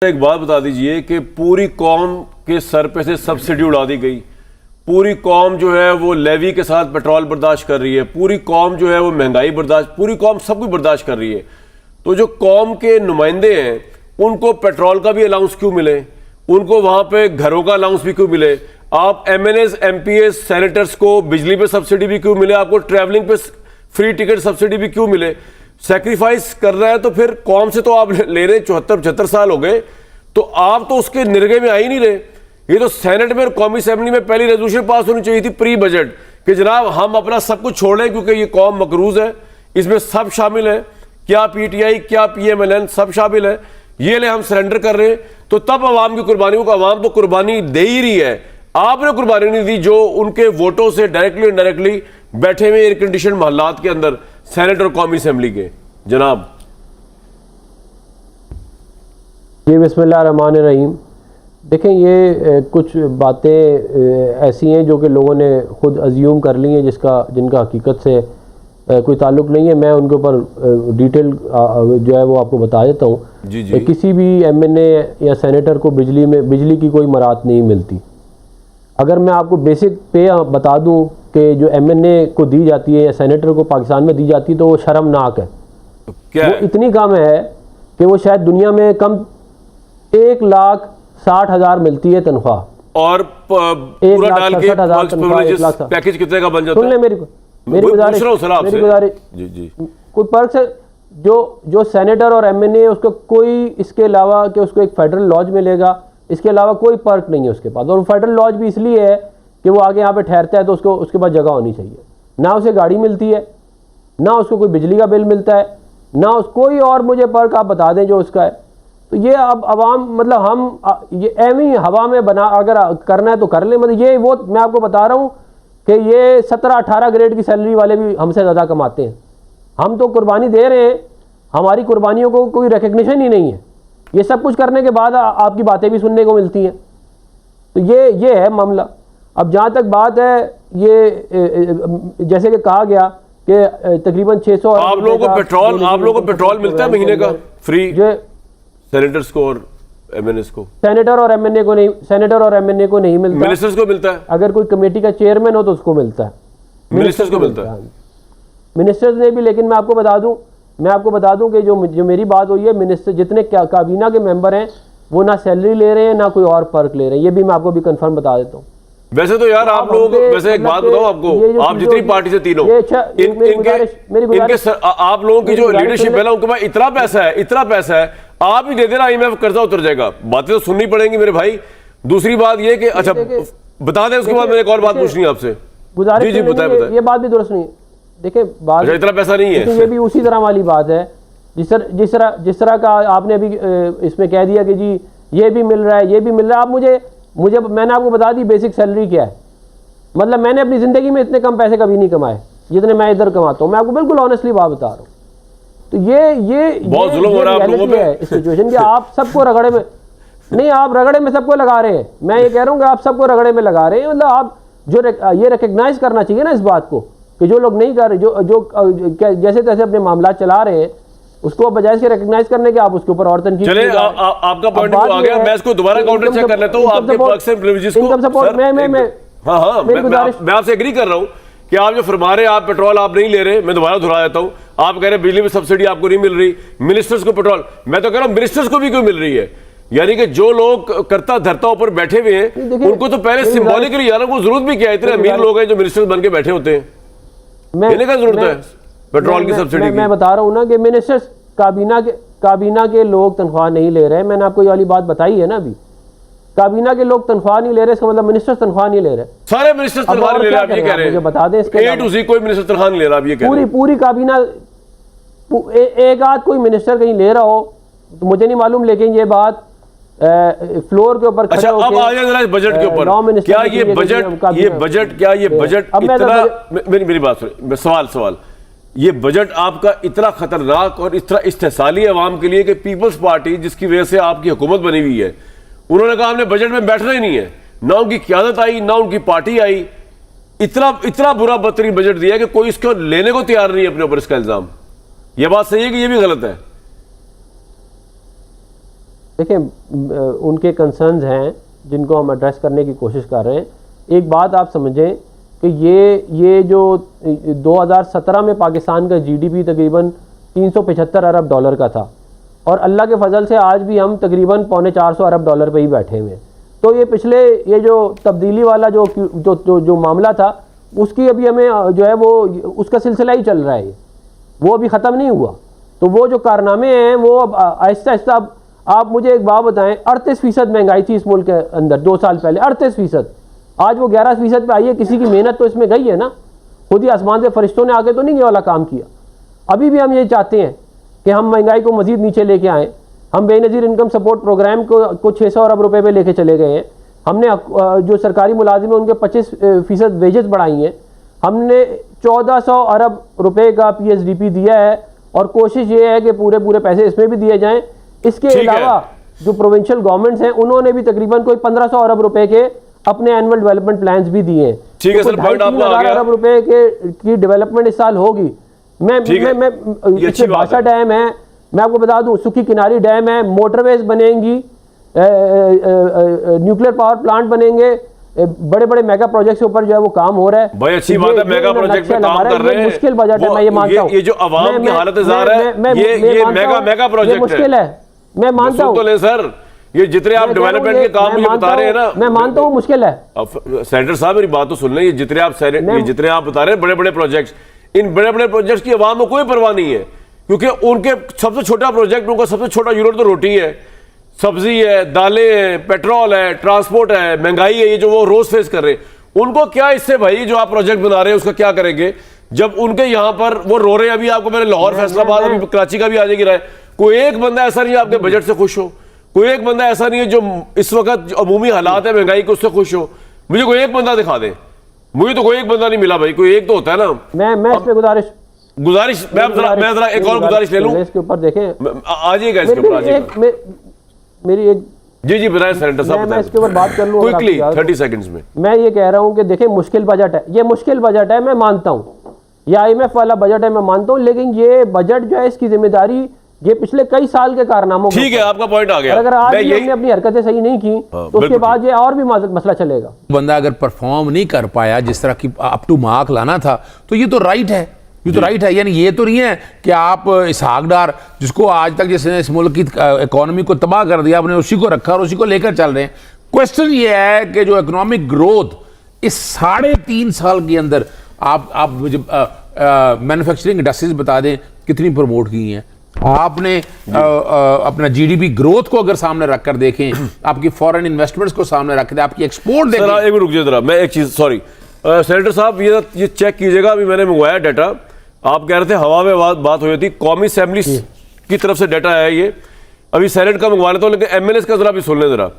एक बात बता दीजिए कि पूरी कौम के सर पे से सब्सिडी उड़ा दी गई। पूरी कौम जो है वो लेवी के साथ पेट्रोल बर्दाश्त कर रही है। पूरी कौम जो है वो महंगाई बर्दाश्त, पूरी कौम सब कुछ बर्दाश्त कर रही है। तो जो कौम के नुमाइंदे हैं उनको पेट्रोल का भी अलाउंस क्यों मिले, उनको वहां पे घरों का अलाउंस भी क्यों मिले? आप MNAs, MPs, सेनेटर्स को बिजली पे सब्सिडी भी क्यों मिले? आपको ट्रैवलिंग पे फ्री टिकट सब्सिडी भी क्यों मिले? सेक्रीफाइस कर रहा है तो फिर कौम से तो आप ले रहे 74-75 साल हो गए, तो आप तो उसके निर्गे में आ ही नहीं रहे। ये तो सेनेट में और कौमी असेंबली में पहली रेजोल्यूशन पास होनी चाहिए थी प्री बजट कि जनाब हम अपना सब कुछ छोड़ लें क्योंकि ये कौम मकरूज है, इसमें सब शामिल है, क्या PTI क्या PMLN सब शामिल है, ये ले हम सरेंडर कर रहे हैं। तो तब अवाम की कुर्बानियों को अवाम तो कुर्बानी दे ही रही है, आपने कुर्बानी नहीं दी जो उनके वोटों से डायरेक्टली इनडायरेक्टली बैठे हुए एयर कंडीशन मोहल्लात के अंदर सेनेट और कौमी असेंबली के। जनाब ये बिस्मिल्लाहिर्रहमानिर्रहीम। देखें, ये कुछ बातें ऐसी हैं जो कि लोगों ने खुद अज्यूम कर ली हैं जिनका हकीकत से कोई ताल्लुक़ नहीं है। मैं उनके ऊपर डिटेल जो है वो आपको बता देता हूँ। किसी भी MNA या सेनेटर को बिजली की कोई मराहत नहीं मिलती। अगर मैं आपको बेसिक पे बता दूं कि जो MNA को दी जाती है या सेनेटर को पाकिस्तान में दी जाती है तो वो शर्मनाक है। क्या वो इतनी कम है कि वो शायद दुनिया में कम 1,60,000 मिलती है तनख्वाह। और पूरा डाल के पैकेज कितने का बन जाता है? सुन ले मेरी गुजारिश जी कोई पर्क से जो सेनेटर और MNA उसको कोई इसके अलावा कि उसको एक फेडरल लॉज मिलेगा, इसके अलावा कोई पर्क नहीं है उसके पास। और फेडरल लॉज भी इसलिए है कि वो आगे यहाँ पे ठहरता है तो उसको उसके पास जगह होनी चाहिए। ना उसे गाड़ी मिलती है, ना उसको कोई बिजली का बिल मिलता है, ना उस कोई और मुझे पर्क आप बता दें जो उसका है। तो ये अब अवाम मतलब हम ये एवं हवा में बना अगर करना है तो कर ले। मतलब ये वो मैं आपको बता रहा हूँ कि ये 17-18 ग्रेड की सैलरी वाले भी हमसे ज़्यादा कमाते हैं। हम तो कुर्बानी दे रहे हैं, हमारी कुर्बानियों को कोई रिकग्निशन ही नहीं है। ये सब कुछ करने के बाद आपकी बातें भी सुनने को मिलती हैं। तो ये है मामला। अब जहाँ तक बात है ये जैसे कि कहा गया कि तकरीबन 600 आप लोगों को पेट्रोल मिलता है महीने का फ्री सेनेटर्स को और MNAs को? सेनेटर और MNA को नहीं मिलता। मिनिस्टर्स को मिलता है। अगर कोई कमेटी का चेयरमैन हो तो उसको मिलता है। मिनिस्टर्स को मिलता है। मिनिस्टर्स ने भी, लेकिन मैं आपको बता दूं कि जो मेरी बात हुई है, मिनिस्टर जितने काबीना के मेंबर हैं वो ना सैलरी ले रहे हैं ना कोई और पर्क ले रहे हैं। ये भी मैं आपको भी कंफर्म बता देता हूँ। वैसे तो यार आप लोग वैसे एक बात बताओ आपको, आप जितनी पार्टी से तीनों आप लोगों की जो लीडरशिप है ना उनके पास इतना पैसा है आप ही दे देना, IMF कर्जा उतर जाएगा। बातें तो सुननी पड़ेंगी मेरे भाई। दूसरी बात ये कि अच्छा बता दें, उसके बाद मैंने एक और बात पूछनी है आपसे। जी बताए। ये बात भी दुरुस्त नहीं। देखिए बात इतना पैसा नहीं है, ये भी उसी तरह वाली बात है जिस तरह का आपने अभी इसमें कह दिया कि जी ये भी मिल रहा है ये भी मिल रहा है। आप मुझे मैंने आपको बता दी बेसिक सैलरी क्या है। मतलब मैंने अपनी ज़िंदगी में इतने कम पैसे कभी नहीं कमाए जितने मैं इधर कमाता हूँ। मैं आपको बिल्कुल ऑनेस्टली बात बता रहा हूँ। तो ये बहुत जुल्म हो रहा है आप लोगों पे इस सिचुएशन की। आप सबको रगड़े में नहीं, आप रगड़े में सबको लगा रहे हैं। मैं ये कह रहा हूँ कि आप सबको रगड़े में लगा रहे हैं। मतलब आप जो ये रिकग्नाइज करना चाहिए ना इस बात को कि जो लोग नहीं कर रहे, जो जैसे तैसे अपने मामला चला रहे हैं, उसको बजाय इसके रिकग्नाइज करने के आप उसके ऊपर और तनकीद। चलिए आपका पॉइंट आ गया। मैं इसको दोबारा काउंटर चेक कर लेता हूं आपके पर्क्स एंड प्रिविलेजेस को। मैं आपसे एग्री कर रहा हूं कि आप जो फरमा रहे हैं, आप पेट्रोल आप नहीं ले रहे। मैं दोबारा दोहरा देता हूं, आप कह रहे हैं बिजली में सब्सिडी आपको नहीं मिल रही, मिनिस्टर्स को पेट्रोल। मैं तो कह रहा हूं मिनिस्टर्स को भी क्यों मिल रही है? यानी कि जो लोग करता धरता ऊपर बैठे हुए हैं उनको तो पहले सिंबॉलिकली यार वो जरूरत भी क्या है? इतने अमीर लोग हैं जो मिनिस्टर्स बन के बैठे होते हैं, देने का जरूरत है पेट्रोल की सब्सिडी। मैं बता रहा हूँ ना कि मिनिस्टर्स काबीना के लोग तनख्वाह नहीं ले रहे हैं। मैंने आपको ये वाली बात बताई है ना अभी। काबीना के लोग तनख्वाह नहीं ले रहे, इसका मतलब मिनिस्टर्स तनख्वाह नहीं ले रहे। सारे मिनिस्टर्स तनख्वाह नहीं ले रहे, आप ये कह रहे हैं? मुझे बता दें इसके A to Z कोई मिनिस्टर तनख्वाह नहीं ले रहा, आप ये कह रहे हैं? पूरी काबीना एक आध कोई मिनिस्टर कहीं ले रहा हो तो मुझे नहीं मालूम, लेकिन ये बात फ्लोर के ऊपर। अच्छा अब आ जाए बजट के ऊपर। क्या ये बजट इतना, मेरी बात सुनिए, सवाल ये बजट आपका इतना खतरनाक और इतना इस्तेसाली अवाम के लिए कि पीपल्स पार्टी जिसकी वजह से आपकी हुकूमत बनी हुई है, उन्होंने कहा हमने बजट में बैठना ही नहीं है। ना उनकी क़यादत आई ना उनकी पार्टी आई। इतना बुरा बदतरीन बजट दिया कि कोई इसको लेने को तैयार नहीं है अपने ऊपर इसका इल्जाम। यह बात सही है कि यह भी गलत है? देखिए उनके कंसर्न्स हैं जिनको हम एड्रेस करने की कोशिश कर रहे हैं। एक बात आप समझें कि ये जो 2017 में पाकिस्तान का जीडीपी तकरीबन 375 अरब डॉलर का था और अल्लाह के फजल से आज भी हम तकरीबन $450 अरब पे ही बैठे हुए हैं। तो ये पिछले ये जो तब्दीली वाला जो मामला था उसकी अभी हमें जो है वो उसका सिलसिला ही चल रहा है, वो अभी ख़त्म नहीं हुआ। तो वो जो कारनामे हैं वो अब आहिस्ता आहिस्ता, आप मुझे एक बात बताएं, 38% महंगाई थी इस मुल्क के अंदर 2 साल पहले, 38%। आज वो 11% पे आई है। किसी की मेहनत तो इसमें गई है ना, खुद ही आसमान से फरिश्तों ने आके तो नहीं ये वाला काम किया। अभी भी हम ये चाहते हैं कि हम महंगाई को मज़ीद नीचे लेके आएँ। हम बेनज़ीर इनकम सपोर्ट प्रोग्राम को 600 अरब रुपये पे लेके चले गए हैं। हमने जो सरकारी मुलाजिम हैं उनके 25% वेजेस बढ़ाई हैं। हमने 1400 अरब रुपए का PSDP दिया है और कोशिश ये है कि पूरे पैसे इसमें भी दिए जाएं। इसके अलावा जो प्रोविंशियल गवर्नमेंट्स हैं उन्होंने भी तकरीबन कोई 1500 अरब रुपए के अपने एनुअल डेवलपमेंट प्लान्स भी दिए हैं। ठीक है सर, पॉइंट आपका आ गया। अरब रुपए की डेवलपमेंट इस साल होगी। मैं भाषा डैम है, मैं आपको बता दूं, सुखी किनारी डैम है, मोटरवेज बनेंगी, न्यूक्लियर पावर प्लांट बनेंगे, बड़े बड़े मेगा प्रोजेक्ट्स के ऊपर जो है वो काम हो रहा है। भाई अच्छी बात है, मेगा प्रोजेक्ट पे काम कर रहे हैं। मुश्किल बजट है, मैं ये मानता हूं। ये जो अवाम की हालत ज़ाहिर है, ये मेगा प्रोजेक्ट है, मुश्किल है, मैं मानता हूं। तो ले सर, ये जितने आप डेवलपमेंट के काम मुझे बता रहे हैं ना, मैं मानता हूं मुश्किल है। सेनेटर साहब मेरी बात तो सुन लें, ये जितने आप बता रहे हैं बड़े बड़े प्रोजेक्ट्स, इन बड़े बड़े प्रोजेक्ट्स की अवाम को कोई परवाह नहीं है, क्योंकि उनके सबसे छोटा प्रोजेक्ट, उनका सबसे छोटा यूनिट तो रोटी है, सब्जी है, दालें हैं, पेट्रोल है, ट्रांसपोर्ट है, महंगाई है, ये जो वो रोज फेस कर रहे हैं। उनको क्या इससे भाई जो आप प्रोजेक्ट बना रहे हैं उसका क्या करेंगे जब उनके यहां पर वो रो रहे हैं। अभी आपको मैंने लाहौर, फैसलाबाद, अभी कराची का भी आने की राय, कोई एक बंदा ऐसा नहीं है आपके बजट से खुश हो, कोई एक बंदा ऐसा नहीं है जो इस वक्त अमूमी हालात है महंगाई के उससे खुश हो। मुझे कोई एक बंदा दिखा दे, मुझे तो कोई एक बंदा नहीं मिला भाई, कोई एक तो होता है ना। मैं इस पे गुजारिश मैं जरा एक और गुजारिश ले लूं, इसके ऊपर देखें, आ जाइएगा इसके ऊपर, आ जाइएगा। मेरी एक जी बताएं सेनेटर साहब, मैं इसके ऊपर बात कर लूं क्विकली 30 सेकंड्स में। मैं ये कह रहा हूं कि देखें मुश्किल बजट है, ये मुश्किल बजट है, मैं मानता हूं, ये IMF वाला बजट है, मैं मानता हूं, लेकिन ये बजट जो है इसकी जिम्मेदारी ये पिछले कई साल के कारनामों, ठीक है आपका पॉइंट आ गया। अगर आज हमने अपनी हरकतें सही नहीं की तो उसके बाद ये और भी मसला चलेगा। बंदा अगर परफॉर्म नहीं कर पाया जिस तरह की अप टू मार्क लाना था, तो ये तो राइट है, ये तो राइट है। यानी ये तो नहीं है कि आप इसहाक डार, जिसको आज तक जिसने इस मुल्क की इकोनॉमी को तबाह कर दिया, आपने उसी को रखा और उसी को लेकर चल रहे हैं। क्वेश्चन ये है कि जो इकोनॉमिक ग्रोथ इस 3.5 साल के अंदर आप मुझे मैन्युफैक्चरिंग इंडस्ट्रीज बता दें कितनी प्रमोट की हैं आपने। अपना GDP ग्रोथ को अगर सामने रखकर देखें, आपकी फॉरेन इन्वेस्टमेंट्स को सामने रख दें, आपकी एक्सपोर्ट देखें। एक मिनट रुकिए जरा, मैं एक चीज, सॉरी सेनेटर साहब, ये चेक कीजिएगा, अभी मैंने मंगवाया डाटा। आप कह रहे थे हवा में बात हुई थी, कौमी असेंबली की तरफ से डाटा है ये, अभी सेनेट का मंगवा लेता हूँ, लेकिन MNS का जरा भी सुन लें जरा।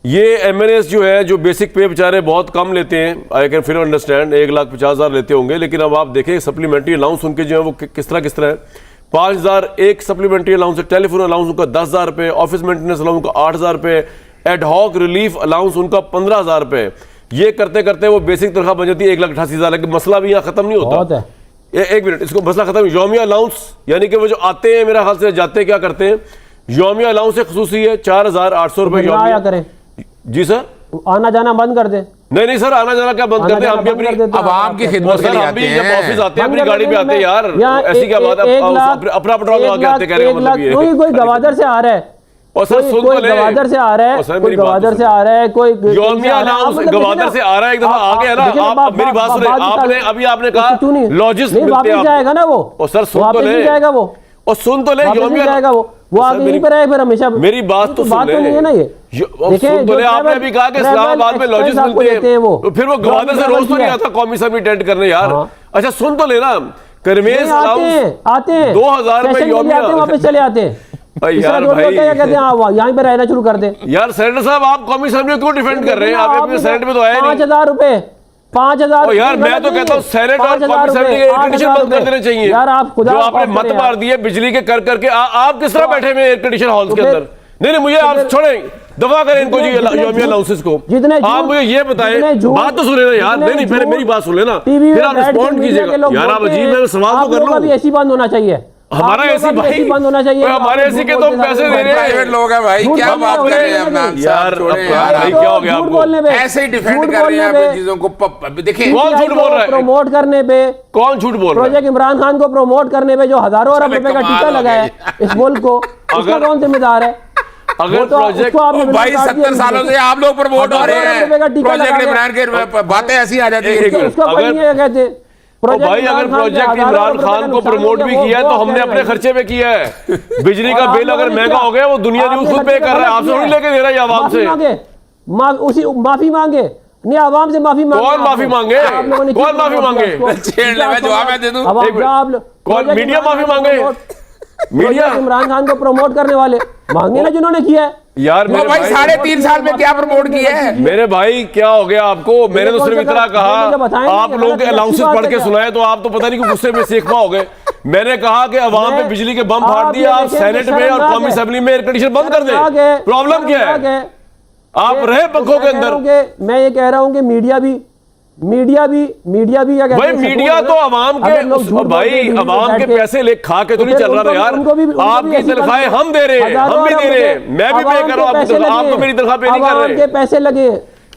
ये MNS जो है, जो बेसिक पे बेचारे बहुत कम लेते हैं, आई कैन फिर अंडरस्टैंड, 1,50,000 लेते होंगे, लेकिन अब आप देखें सप्लीमेंट्री अलाउंस उनके जो है वो किस तरह है। 5,000 एक सप्लीमेंट्री अलाउंस है, टेलीफोन अलाउंस उनका 10,000 रुपये, ऑफिस मेंटेनेंस अलाउंस उनका 8,000 रुपये, एडहॉक रिलीफ अलाउंस उनका 15,000 रुपये। ये करते करते वो बेसिक तनख्वाह बन जाती है 1,88,000। लेकिन मसला भी यहाँ खत्म नहीं होता। एक मिनट, इसको मसला खत्म। यौमिया अलाउंस, यानी कि वो जो आते हैं, मेरा ख्याल से जाते क्या करते हैं, यौमिया अलाउंस एक खसूसी है 4,800 रुपये आया करें। जी सर, आना जाना बंद कर दे। नहीं सर, आना जाना क्या बंद कर दे, हम भी अपनी आवाम की खिदमत के लिए आते हैं, जब ऑफिस आते हैं अपनी गाड़ी पे आते हैं यार, ऐसी क्या बात है, अपना पेट्रोल लगा के आते, कहने का मतलब ये है। कोई गवादर से आ रहा है, और सर सुन तो ले, गवादर से आ रहा है, कोई गवादर से आ रहा है, कोई यौमिया अलाउंस गवादर से आ रहा है, एक दफा आ गया ना। आप मेरी बात सुने, आपने कहा लॉजिस्ट मिलते हैं, जाएगा ना वो, और सर सुन तो ले, जाएगा वो, और सुन तो ले, यौमिया जाएगा वो आगे यहीं पर है फिर हमेशा। मेरी बात तो सुन ले, नहीं है ना ये। सुन तो ले, आपने भी कहा कि इस्लामाबाद में लॉजिस्ट मिलते हैं, तो फिर वो गवादर से रोज तो नहीं आता कौमी असेंबली अटेंड करने यार। अच्छा सुन तो लेना, करमेज आते हैं 2,000 रुपए यौमिया, वापस चले आते हैं यार भाई, यहाँ पे रहना शुरू कर दे। यार सेनेटर साहब, आप कौमी असेंबली क्यों डिफेंड कर रहे हैं? आप अपने सेनेट में तो आए नहीं। 5,000 रुपए, 5,000 यार मैं तो कहता हूँ सेनेट और कौमी असेंबली के एयर कंडीशन बंद कर देने चाहिए यार। आप खुदा जो आपने मत मार दिए बिजली के कर करके, आप किस तरह बैठे हुए एयर कंडीशन हॉल्स के अंदर? नहीं मुझे आप छोड़ें, दफा करें इनको जी यौमिया अलाउंसेस को। आप मुझे ये बताएं, बात तो सुने ना यार। नहीं पहले मेरी बात सुन लेना, फिर आप रिस्पॉन्ड कीजिएगा यार। आप अजीब है, सवाल तो कर लो। ऐसी बंद होना चाहिए, हमारा आप एसी लोगों का भाई बंद होना चाहिए। ओए, हमारे एसी के तो पैसे दे रहे प्राइवेट हैं लोग हैं भाई, झूठ क्या बोलने बात वाले कर रहे हैं नहीं इमरान हैं। साहब, यार, छोड़ें अब यार। भाई, क्या हो गया झूठ आपको? बोलने पे, ऐसे ही डिफेंड झूठ कर रहे हैं बोलने आप पे, चीजों को देखिए कौन झूठ बोल रहा है? प्रमोट करने पे, कौन झूठ बोल रहा है? प्रोजेक्ट इमरान खान को प्रमोट करने पे जो हजारों अरब चले, रुपए का कमाल टीका हो लगा है गई। इस मुल्क को, उसका अगर- कौन जिम्मेदार है? अगर वो तो प्रोजेक्ट उसको आपने भाई बिल्कुल काट दिया 70 सालों से आप लोग प्रमोट हो रहे हजारों रुपए का हैं, टीका प्रोजेक्ट लगा के- इमरान के बातें ऐसी आ जाती एक है। मिनट। उसका कोई अगर- नहीं है कहते प्रोजेक्ट भाई, अगर इमरान खान के प्रोजेक्ट हजारों इमरान रुपए का खान को नुकसान हो प्रमोट गया, भी वो किया है तो आप हमने कह अपने रहे हैं। खर्चे पे किया है। बिजली और का आप बिल अगर लोगों ने महंगा क्या- हो गया वो दुनिया आपने न्यूज खुद पे खर्चे कर रहा है, गलत आपसे किया नहीं लेके दे रहा है आवाम माफी से। मांगे, उसी माफी मांगे नहीं, आवाम से माफी मांगे। कौन माफी मांगे? आप लोगों ने कौन क्यों माफी प्रमोट किया मांगे? उसको? छेड़ ले, मैं जवाब मैं दे दूं। अब एक मिनट। आप लोग- कौन? प्रोजेक्ट मीडिया इमरान माफी खान को मांगे? Promote- media? Project Imran Khan को प्रमोट करने वाले मांगे ना जिन्होंने किया है। यार वो मेरे भाई भाई, 3.5 साल में क्या प्रमोट किया है? मेरे भाई क्या हो गया आपको? मैंने तो कौन सिर्फ सा इतना मुझे बताएं कहा, नहीं, आप गलत लोगों के है, अलाउंसेस अच्छी पढ़ बात के है सुनाए तो आप तो पता नहीं कि गुस्से में सेखवा हो गए। मैंने कहा कि अवाम पे बिजली के बम फाड़ दिए, आप सेनेट में और कौमी असेंबली में एयर कंडीशन बंद कर दें। प्रॉब्लम क्या है? आप रहे पंखों के अंदर। मैं ये कह रहा हूँ कि मीडिया भी क्या कहते भाई हैं, मीडिया सपोर्ट तो है। अवाम अगर लोग के झूठ बोलते भाई हैं, दिल्ली में अवाम बैठ के के, पैसे ले खा के तो नहीं फिर चल रहा था यार। उनको भी आपकी ऐसी तनख्वाहें बात हम दे रहे हैं, हजारों हम भी दे अरब रहे हैं, रुपए, मैं भी पे अवाम कर रहा हूँ, के पैसे आप तो लगे, मेरी तनख्वाह पे नहीं कर अवाम रहे। के पैसे लगे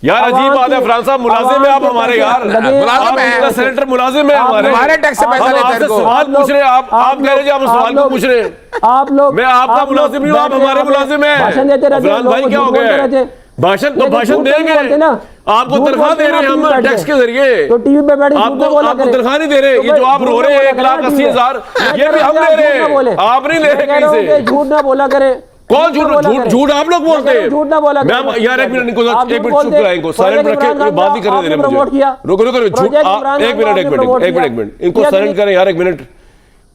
यार अजीब अवाम बात है, के- फरहान साहब मुलाजिम है आप अवाम के हमारे पैसे यार। लगे, मुलाजिम आप है। इनका सेनेटर मुलाजिम है हमारे। हमारे टैक्स से पैसा हम लेते हैं आपसे इनको। सवाल पूछ रहे हैं, आप कह रहे हैं आप सवाल क्यों पूछ रहे हैं? आप लोग मैं आपका आप लोग मुलाजिम नहीं हूं, आप बैठ के हमारे यहाँ पे मुलाजिम हैं। भाषण देते रहते हैं, अफरान भाई लोगों को क्या हो झूठ गया बोलते है? रहते हैं। भाषण तो लेकिन भाषण झूठ नहीं बोलते देंगे, ना। आपको झूठ तनख्वाह बोलते दे ना रहे हैं टीवी हम बैठ टैक्स के। के जरिए। तो टीवी पे बैठे झूठ ना बोला आपको करें। तनख्वाह नहीं दे रहे, तो ये जो आप झूठ रो ना रहे हैं बोला 1,80,000 करें। ये भी हम मैं दे कह रहे झूठ ना बोले। हैं, आप नहीं ले मैं रहे कह रहा हूं कहीं कि से। झूठ ना बोला करे। कौन झूठ? ना बोला झूठ करें। झूठ आप लोग मैं बोलते कह रहा हैं। हूं, झूठ ना बोला मैं करें। यार एक मिनट इनको आप एक झूठ मिनट चुप बोलते हैं। कराएं, इनको साइलेंट प्रोजेक्ट रखे, इमरान खान बात नहीं करने दे रहे आपने मुझे। प्रमोट किया। रुको रुको रुको, प्रोजेक्ट इमरान खान एक मिनट आपने प्रमोट किया। इनको किया साइलेंट करें यार एक मिनट।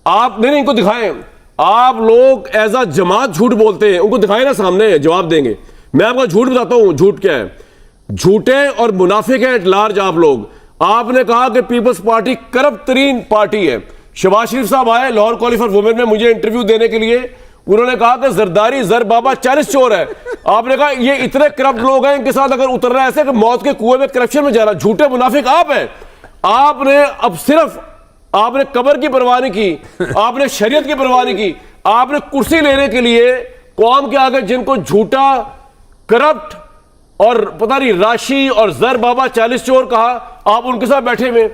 आप नहीं इनको दिखाएं, आप लोग एज अ जमात झूठ बोलते हैं, उनको दिखाएं ना सामने, जवाब देंगे। मैं आपको झूठ बताता हूं, झूठ क्या है। झूठे और मुनाफिक है एट लार्ज आप लोग। आपने कहा कि पीपल्स पार्टी करप्ट तरीन पार्टी है। शहबाज शरीफ साहब आए लाहौर कॉलेज फॉर वुमेन में मुझे इंटरव्यू देने के लिए, उन्होंने कहा कि जरदारी जर बाबा 40 चोर है। आपने कहा ये इतने करप्ट लोग हैं, इनके साथ अगर उतर रहा है ऐसे कि मौत के कुएं में करप्शन में जा रहा। झूठे मुनाफिक आप हैं। आपने अब सिर्फ आपने कब्र की परवाह नहीं की, आपने शरीयत की परवाह नहीं की, आपने कुर्सी लेने के लिए कौम के आगे जिनको झूठा करप्ट और पता नहीं राशि और जर बाबा 40 चोर कहा, आप उनके साथ बैठे हुए।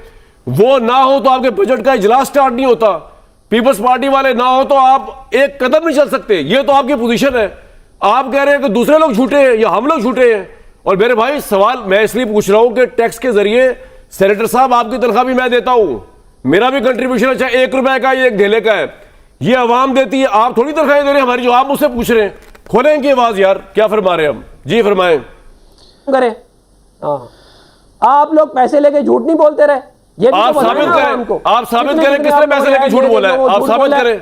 वो ना हो तो आपके बजट का इजलास स्टार्ट नहीं होता। पीपल्स पार्टी वाले ना हो तो आप एक कदम नहीं चल सकते। ये तो आपकी पोजीशन है। आप कह रहे हैं कि दूसरे लोग झूठे हैं या हम लोग झूठे हैं। और मेरे भाई सवाल मैं इसलिए पूछ रहा हूं कि टैक्स के जरिए सेनेटर साहब आपकी तनख्वाह भी मैं देता हूं, मेरा भी कंट्रीब्यूशन अच्छा 1 रुपए का ये 1 ढेले का है, ये आवाम देती है। आप थोड़ी तनख्वाहें दे रहे हैं हमारी, जो आप मुझसे पूछ रहे हैं। खोलें इनकी आवाज यार, क्या फरमा रहे हैं हम? जी फरमाएं। करें। हाँ, आप लोग पैसे लेके झूठ नहीं बोलते रहे। ये भी आप तो बताएं साबित ना करें, आवाम को। आप साबित कितने करें कितने किसने आप पैसे लोगों लेके ने झूठ ये बोला है, देखो, आप झूठ साबित बोला है। करें,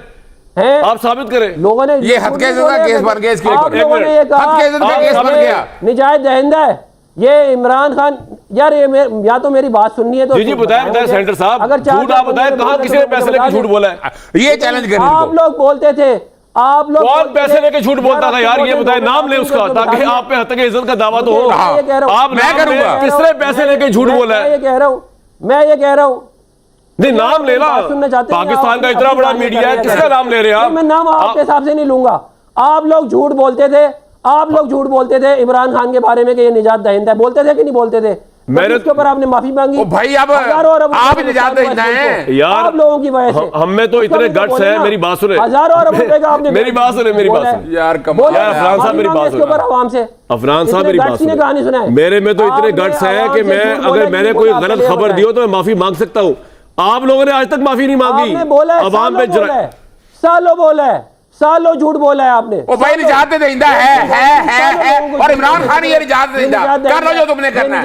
हैं? आप साबित करें। लोगों ने ये हद के इज्जत का केस बन गया इसके आप ऊपर। लोगों ने ये कहा हद के इज्जत का केस बन गया। निजात दहिंदा है ये इमरान खान। यार ये या तो मेरी बात सुननी है तो जी बताएं सेंटर साहब, अगर झूठ आप बताएं कहां किसी ने पैसे लेके झूठ बोला है? ये चैलेंज करें आप इनको। लोग बोलते थे, आप लोग कौन बोलते पैसे थे, लेके झूठ बोलता था यार? ये बताएं, नाम ले उसका, ताकि आप पे हद तक इज्जत का दावा तो हो। मैं ये कह रहा हूं, आप मैं नाम ले, करूंगा। किसने पैसे लेके झूठ बोला मैं है? ये कह रहा हूं, मैं ये कह रहा हूं, नहीं नाम लेना। बात सुनना चाहते हैं, पाकिस्तान आप का इतना अपनी बड़ा बातें मीडिया है, कर रहे किसका नाम ले रहे हैं आप? मैं नाम आपके हिसाब से नहीं लूंगा। आप लोग झूठ बोलते थे, आप लोग झूठ बोलते थे इमरान खान के बारे में कि ये निजात दहिंदा है। बोलते थे कि नहीं बोलते थे? मैंने इसके ऊपर आपने माफी मांगी। ओ भाई, अब हजारों अरब आप रुपए का निजात नुकसान हुआ दहिंदा इस मुल्क हैं। को। यार, आप लोगों की वजह से हम में तो इतने उसका भी गट्स बोले हैं। ना। मेरी बात सुने, हजारों अरब रुपए का आपने मेरी बात सुने, मेरी बात बोला सुने। है। यार कमाल बोला यार, है। अफरान साहब, मेरी माफी बात मांगे इसके सुनो। ऊपर आवाम से। अफरान साहब मेरी बात ने कहानी सुना सुने। है। मेरे में तो इतने आपने गट्स हैं आवाम कि से मैं झूठ बोला अगर कि मैंने झूठ कोई आपने गलत ये खबर बताया। दी हो तो मैं माफी मांग सकता हूं। आप लोगों ने आज तक माफी नहीं मांगी। आपने बोला है, अवाम पे सालों बोला है, सालों बोला है, सालों झूठ बोला है आपने। ओ भाई निजात दहिंदा है और इमरान खान ये निजात दहिंदा कर लो जो तुमने करना है।